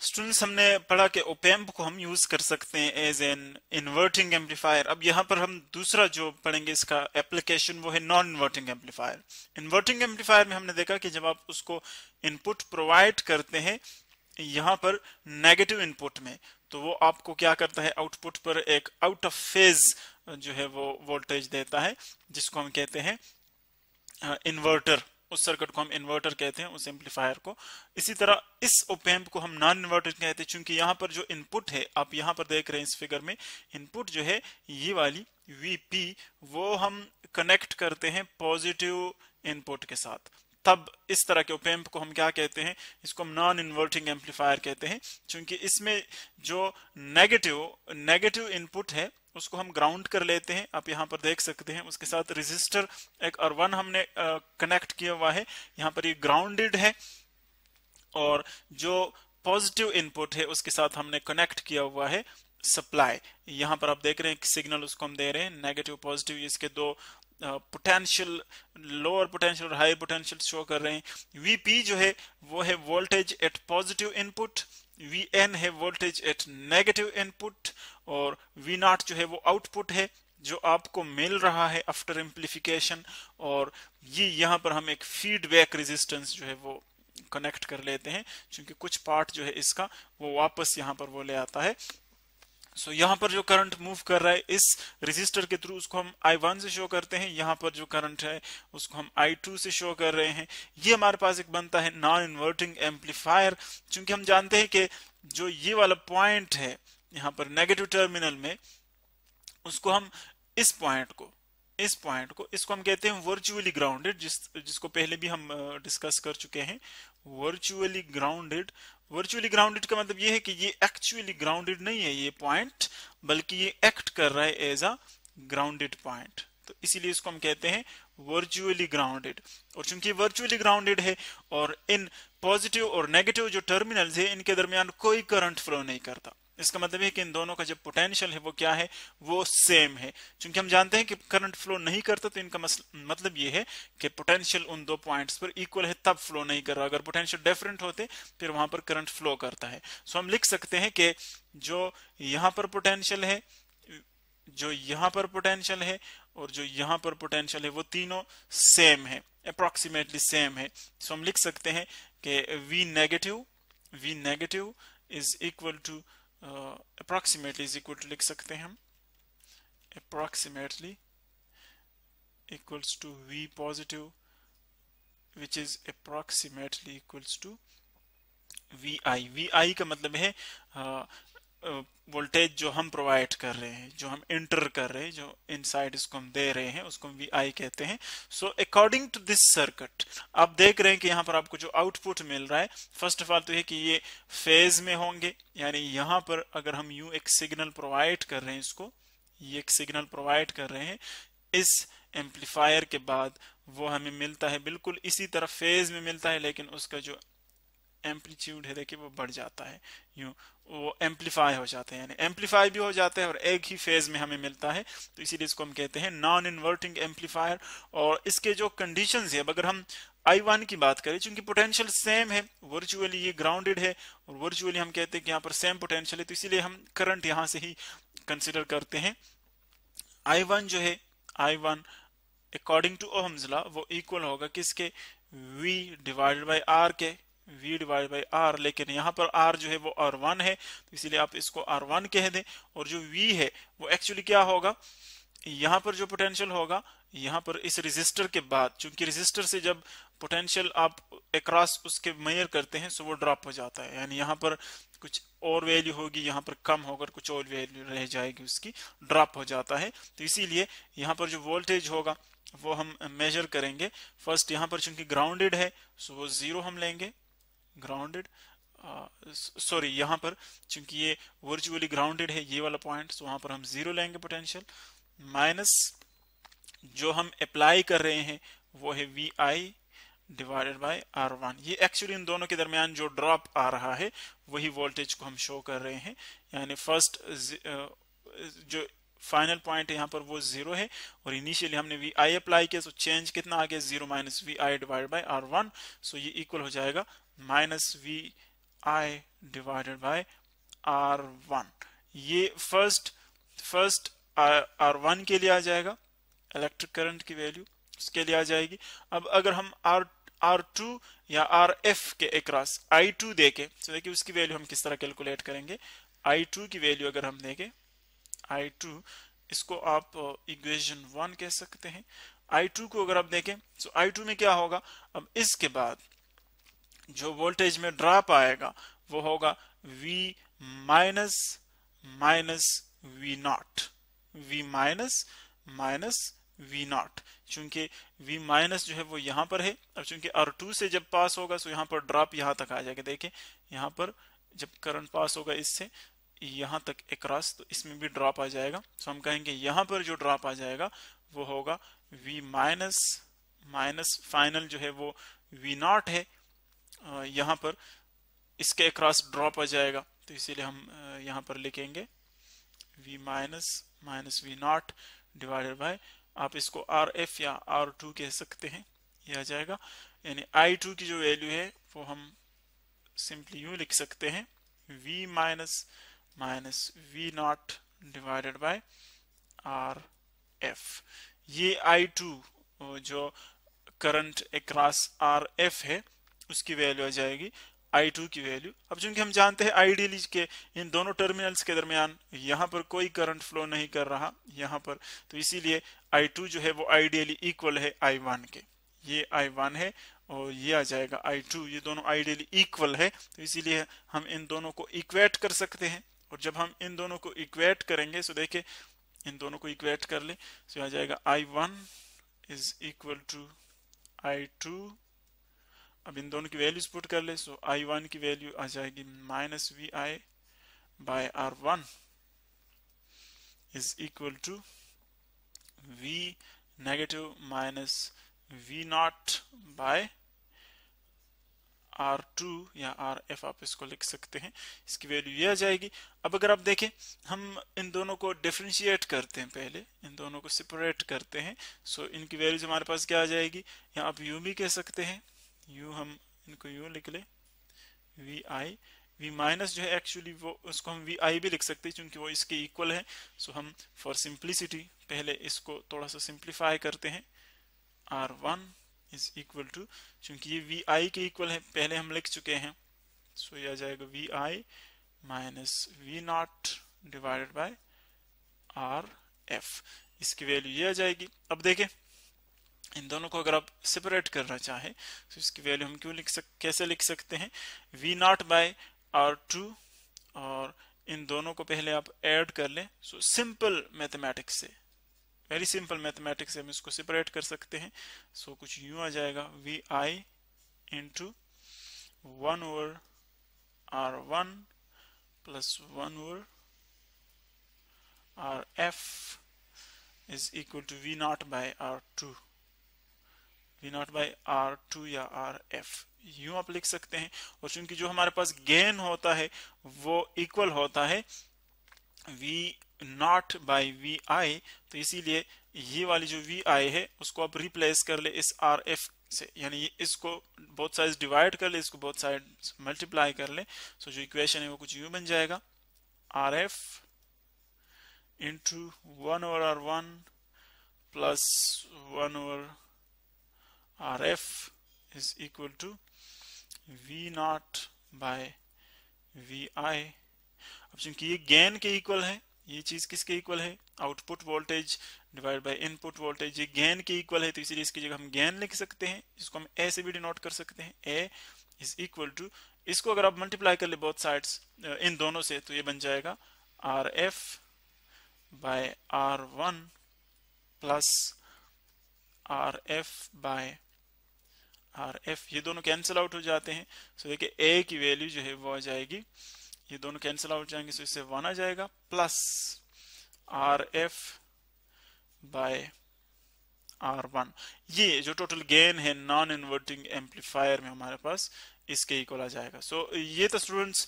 Students, हमने पढ़ा कि ओपेम्प को हम यूज कर सकते हैं एज एन इन्वर्टिंग एम्पलीफायर। अब यहाँ पर हम दूसरा जो पढ़ेंगे इसका एप्लीकेशन वो है non inverting amplifier. Inverting amplifier में हमने देखा कि जब आप उसको इनपुट प्रोवाइड करते हैं यहाँ पर नेगेटिव इनपुट में, तो वो आपको क्या करता है, आउटपुट पर एक आउट ऑफ फेज जो है वो वोल्टेज देता है, जिसको हम कहते हैं इन्वर्टर। उस सर्किट को हम इन्वर्टर कहते हैं, उस एम्पलीफायर को। इसी तरह इस ओपेम्प को हम नॉन इन्वर्टर कहते हैं, क्योंकि यहाँ पर जो इनपुट है, आप यहाँ पर देख रहे हैं इस फिगर में, इनपुट जो है ये वाली Vp, वो हम कनेक्ट करते हैं पॉजिटिव इनपुट के साथ। तब इस तरह के ओपेम्प को हम क्या कहते हैं, इसको हम नॉन इन्वर्टिंग एम्पलीफायर कहते हैं, क्योंकि इसमें जो नेगेटिव इनपुट है उसको हम ग्राउंड कर लेते हैं। आप यहाँ पर देख सकते हैं उसके साथ रेजिस्टर एक R1 हमने कनेक्ट किया हुआ है, यहाँ पर ये ग्राउंडेड है, और जो पॉजिटिव इनपुट है उसके साथ हमने कनेक्ट किया हुआ है सप्लाई। यहाँ पर आप देख रहे हैं कि सिग्नल उसको हम दे रहे हैं नेगेटिव पॉजिटिव, इसके दो पोटेंशियल, लोअर पोटेंशियल और हाई पोटेंशियल शो कर रहे हैं। Vp जो है वो है voltage at positive input, Vn है वोल्टेज एट नेगेटिव इनपुट, और V0 जो है वो आउटपुट है जो आपको मिल रहा है आफ्टर एम्प्लीफिकेशन। और ये यहाँ पर हम एक फीडबैक रेजिस्टेंस जो है वो कनेक्ट कर लेते हैं, क्योंकि कुछ पार्ट जो है इसका वो वापस यहाँ पर वो ले आता है। सो यहाँ पर जो करंट मूव कर रहा है इस रेजिस्टर के थ्रू, उसको हम I1 से शो करते हैं। यहाँ पर जो करंट है उसको हम I2 से शो कर रहे हैं। ये हमारे पास एक बनता है नॉन इन्वर्टिंग एम्पलीफायर, क्योंकि हम जानते हैं कि जो ये वाला पॉइंट है यहाँ पर नेगेटिव टर्मिनल में, उसको हम इस पॉइंट को इसको हम कहते हैं वर्चुअली ग्राउंडेड, जिसको पहले भी हम डिस्कस कर चुके हैं। वर्चुअली ग्राउंडेड का मतलब ये है कि ये एक्चुअली ग्राउंडेड नहीं है ये पॉइंट, बल्कि ये एक्ट कर रहा है एज अ ग्राउंडेड पॉइंट, तो इसीलिए इसको हम कहते हैं वर्चुअली ग्राउंडेड। और चूंकि वर्चुअली ग्राउंडेड है और इन पॉजिटिव और नेगेटिव जो टर्मिनल्स है इनके दरमियान कोई करंट फ्लो नहीं करता, इसका मतलब है कि इन दोनों का जो पोटेंशियल है वो क्या है, वो सेम है। क्योंकि हम जानते हैं कि करंट फ्लो नहीं करता, तो इनका मतलब ये है कि पोटेंशियल उन दो पॉइंट्स पर इक्वल है तब फ्लो नहीं कर रहा। अगर पोटेंशियल डिफरेंट होते फिर वहां पर करंट फ्लो करता है। सो हम लिख सकते हैं कि जो यहाँ पर पोटेंशियल है, जो यहाँ पर पोटेंशियल है और जो यहाँ पर पोटेंशियल है, वो तीनों सेम है, अप्रोक्सीमेटली सेम है। सो हम लिख सकते हैं कि V negative is equal to approximately is equal to लिख सकते हैं हम approximately equals to V positive which is approximately equals to VI का मतलब है वोल्टेज जो हम प्रोवाइड कर रहे हैं, जो हम इंटर कर रहे हैं, जो इनसाइड इसको हम दे रहे हैं, उसको हम VI कहते हैं। So according to this circuit आप देख रहे हैं कि यहाँ पर आपको जो आउटपुट मिल रहा है, फर्स्ट ऑफ ऑल तो है कि ये फेज में होंगे, यानी यहाँ पर अगर हम यूं एक सिग्नल प्रोवाइड कर रहे हैं, इसको ये एक सिग्नल प्रोवाइड कर रहे हैं इस एम्पलीफायर के बाद, वो हमें मिलता है बिल्कुल इसी तरह फेज में मिलता है, लेकिन उसका जो एम्पलीट्यूड है देखिए वो बढ़ जाता है, यूं वो एम्पलीफाई हो जाते हैं, यानी एम्पलीफाई भी हो जाता है और एक ही फेज में हमें मिलता है। तो इसीलिए इसको हम कहते हैं नॉन इन्वर्टिंग एम्पलीफायर। और इसके जो कंडीशंस है, अब अगर हम I1 की बात करें, चूंकि पोटेंशियल सेम है, वर्चुअली ये ग्राउंडेड है और वर्चुअली हम कहते हैं कि यहाँ पर सेम पोटेंशियल है, तो इसीलिए हम करंट यहाँ से ही कंसिडर करते हैं। I1 जो है, I1 according to Ohm's law वो इक्वल होगा किसके, V डिवाइडेड बाई R के, V डिवाइड बाई R। लेकिन यहाँ पर R जो है वो R1 है, तो इसीलिए आप इसको R1 कह दें। और जो V है वो एक्चुअली क्या होगा, यहाँ पर जो पोटेंशियल होगा, यहाँ पर इस रेजिस्टर के बाद, चूंकि रेजिस्टर से जब पोटेंशियल आप अक्रॉस उसके मेजर करते हैं सो वो ड्रॉप हो जाता है, यानी यहाँ पर कुछ और वैल्यू होगी, यहाँ पर कम होकर कुछ और वैल्यू रह जाएगी, उसकी ड्रॉप हो जाता है। तो इसीलिए यहाँ पर जो वोल्टेज होगा वो हम मेजर करेंगे। फर्स्ट यहाँ पर चूंकि ग्राउंडेड है सो वो 0 हम लेंगे, ग्राउंडेड सॉरी यहाँ पर चूंकि ये वर्चुअली ग्राउंडेड है ये वाला पॉइंट, तो वहां पर हम 0 लेंगे पोटेंशियल, माइनस जो हम अप्लाई कर रहे हैं वो है VI डिवाइडेड बाय R1। ये एक्चुअली इन दोनों के दरमियान जो ड्रॉप आ रहा है वही वोल्टेज को हम शो कर रहे हैं, यानी फर्स्ट जो फाइनल पॉइंट है यहाँ पर वो 0 है और इनिशियली हमने VI अप्लाई किया, सो चेंज कितना आ गया, 0 minus VI divide by R1। सो ये इक्वल हो जाएगा minus V I divided by R1। ये फर्स्ट R1 के लिए आ जाएगा, इलेक्ट्रिक करंट की वैल्यू उसके लिए आ जाएगी। अब अगर हम R2 या RF के अक्रॉस I2 देखें तो देखिए उसकी वैल्यू हम किस तरह कैलकुलेट करेंगे। I2 की वैल्यू अगर हम देखें, I2 इसको आप इक्वेशन 1 कह सकते हैं। I2 को अगर आप देखें तो I2 में क्या होगा, अब इसके बाद जो वोल्टेज में ड्रॉप आएगा वो होगा V minus minus V not, V minus minus V not. चूंकि V माइनस जो है वो यहाँ पर है, अब चूंकि R2 से जब पास होगा तो यहाँ पर ड्रॉप यहाँ तक आ जाएगा। देखिए यहाँ पर जब करंट पास होगा इससे यहाँ तक अक्रॉस तो इसमें भी ड्रॉप आ जाएगा। तो हम कहेंगे यहाँ पर जो ड्रॉप आ जाएगा वो होगा V माइनस माइनस फाइनल जो है वो V नॉट है, यहाँ पर इसके अक्रॉस ड्रॉप आ जाएगा। तो इसीलिए हम यहाँ पर लिखेंगे V minus minus V not divided by, आप इसको RF या R2 कह सकते हैं, यह आ जाएगा। यानी I2 की जो वैल्यू है वो हम सिंपली यूं लिख सकते हैं V minus minus V not divided by RF। ये I2 जो करंट अक्रॉस RF है उसकी वैल्यू आ जाएगी I2 की वैल्यू। अब चूंकि हम जानते हैं आइडियली के इन दोनों टर्मिनल्स के दरमियान यहाँ पर कोई करंट फ्लो नहीं कर रहा यहाँ पर, तो इसीलिए I2 जो है वो आइडियली इक्वल है I1 के। ये I1 है और ये आ जाएगा I2, ये दोनों आइडियली इक्वल है, तो इसीलिए हम इन दोनों को इक्वेट कर सकते हैं। और जब हम इन दोनों को इक्वेट करेंगे तो देखिए इन दोनों को इक्वेट कर ले तो आ जाएगा I1 is equal to I2। अब इन दोनों की वैल्यूज पुट कर ले, सो I1 की वैल्यू आ जाएगी minus VI by R1 is equal to V negative minus V not by R2 या RF आप इसको लिख सकते हैं, इसकी वैल्यू ये आ जाएगी। अब अगर आप देखें हम इन दोनों को डिफरेंशिएट करते हैं, पहले इन दोनों को सेपरेट करते हैं, सो इनकी वैल्यूज हमारे पास क्या आ जाएगी, या आप यूं भी कह सकते हैं, यूं हम इनको यूं लिख ले VI। V माइनस जो है एक्चुअली वो उसको हम VI भी लिख सकते हैं क्योंकि वो इसके इक्वल है। सो हम फॉर सिंप्लिसिटी पहले इसको थोड़ा सा सिंप्लीफाई करते हैं, R1 इज इक्वल टू, चूंकि ये VI के इक्वल है पहले हम लिख चुके हैं, सो ये आ जाएगा VI minus V not divided by RF, इसकी वैल्यू ये आ जाएगी। अब देखें इन दोनों को अगर आप सेपरेट करना चाहें तो इसकी वैल्यू हम कैसे लिख सकते हैं, V नॉट बाय R2, और इन दोनों को पहले आप ऐड कर लें। सो सिंपल मैथमेटिक्स से, वेरी सिंपल मैथमेटिक्स से हम इसको सेपरेट कर सकते हैं। सो कुछ यूं आ जाएगा VI into 1 over R1 plus 1 over RF is equal to V not by R2, V not by R2 या RF यूं आप लिख सकते हैं। और चूंकि जो हमारे पास गेन होता है वो इक्वल होता है V नॉट बाय VI, तो इसीलिए ये वाली जो VI है उसको आप रिप्लेस कर ले इस RF से, यानी इसको बोथ साइड्स डिवाइड कर ले, इसको बोथ साइड मल्टीप्लाई कर ले। सो जो इक्वेशन है वो कुछ यूं बन जाएगा RF into 1 over R1 plus 1 over RF is equal to V not by VI। अब चूंकि ये गेन के इक्वल है, ये चीज किसके इक्वल है, output voltage divide by input voltage, ये गेन के इक्वल है, तो इसीलिए इसकी जगह हम गेन लिख सकते हैं, इसको हम A से भी डिनोट कर सकते हैं, A इज इक्वल टू, इसको अगर आप मल्टीप्लाई कर ले बोथ साइड्स इन दोनों से तो ये बन जाएगा RF by R1 plus RF by RF, ये दोनों कैंसिल आउट हो जाते हैं। सो देखिए A की वैल्यू जो है वो आ जाएगी, ये दोनों कैंसिल आउट जाएंगे, सो इससे 1 आ जाएगा प्लस RF बाय R1, ये जो टोटल गेन है नॉन इन्वर्टिंग एम्पलीफायर में हमारे पास इसके इक्वल आ जाएगा। सो ये तो students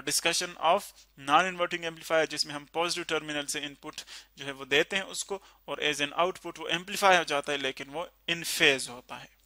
discussion of non inverting amplifier जिसमें हम पॉजिटिव टर्मिनल से इनपुट जो है वो देते हैं उसको, और एज एन आउटपुट वो एम्पलीफाई हो जाता है लेकिन वो इन फेज होता है।